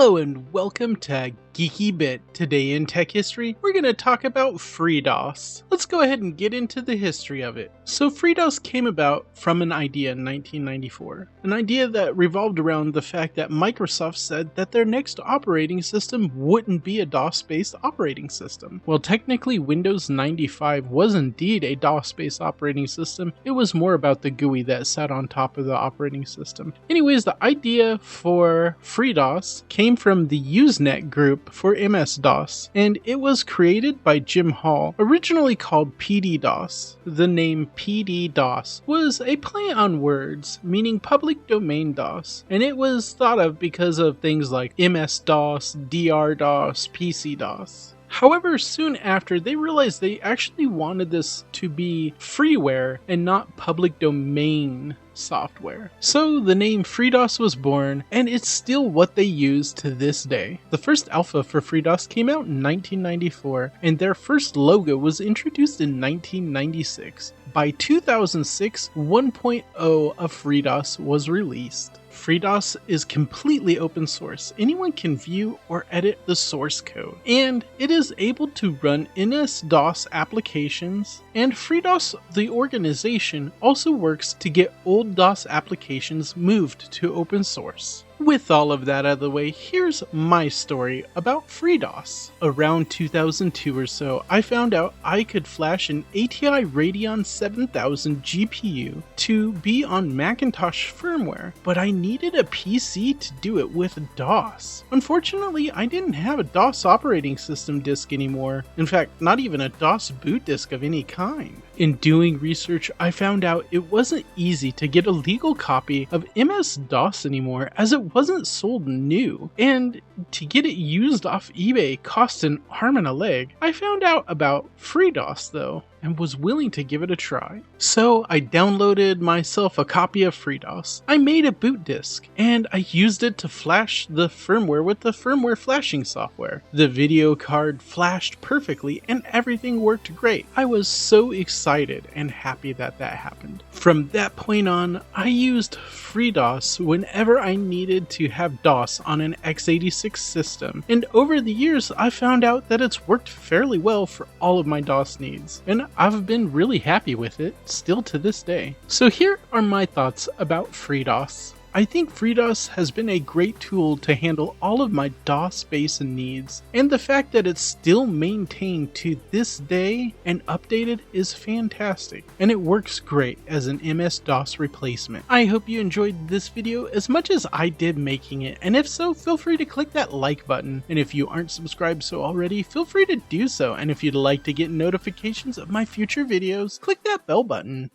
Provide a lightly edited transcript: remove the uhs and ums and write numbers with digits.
Hello and welcome to Geeky Bit. Today in tech history, we're going to talk about FreeDos. Let's go ahead and get into the history of it. So FreeDos came about from an idea in 1994. An idea that revolved around the fact that Microsoft said that their next operating system wouldn't be a DOS-based operating system. Well, technically Windows 95 was indeed a DOS-based operating system. It was more about the GUI that sat on top of the operating system. Anyways, the idea for FreeDos came from the Usenet group for MS-DOS, and it was created by Jim Hall, originally called PD-DOS. The name PD-DOS was a play on words, meaning public domain DOS, and it was thought of because of things like MS-DOS, DR-DOS, PC-DOS. However, soon after, they realized they actually wanted this to be freeware and not public domain software. So the name FreeDOS was born, and it's still what they use to this day. The first alpha for FreeDOS came out in 1994, and their first logo was introduced in 1996. By 2006, 1.0 of FreeDOS was released. FreeDOS is completely open source. Anyone can view or edit the source code, and it is able to run MS-DOS applications, and FreeDOS, the organization, also works to get old DOS applications moved to open source. With all of that out of the way, here's my story about FreeDOS. Around 2002 or so, I found out I could flash an ATI Radeon 7000 GPU to be on Macintosh firmware, but I needed a PC to do it with DOS. Unfortunately, I didn't have a DOS operating system disk anymore. In fact, not even a DOS boot disk of any kind. In doing research, I found out it wasn't easy to get a legal copy of MS-DOS anymore, as it wasn't sold new, and to get it used off eBay cost an arm and a leg. I found out about FreeDOS though, and was willing to give it a try. So I downloaded myself a copy of FreeDOS. I made a boot disk, and I used it to flash the firmware with the firmware flashing software. The video card flashed perfectly, and everything worked great. I was so excited and happy that that happened. From that point on, I used FreeDOS whenever I needed to have DOS on an x86 system, and over the years I found out that it's worked fairly well for all of my DOS needs, and I've been really happy with it, still to this day. So here are my thoughts about FreeDOS. I think FreeDOS has been a great tool to handle all of my DOS base and needs, and the fact that it's still maintained to this day and updated is fantastic, and it works great as an MS-DOS replacement. I hope you enjoyed this video as much as I did making it, and if so, feel free to click that like button, and if you aren't subscribed so already, feel free to do so, and if you'd like to get notifications of my future videos, click that bell button.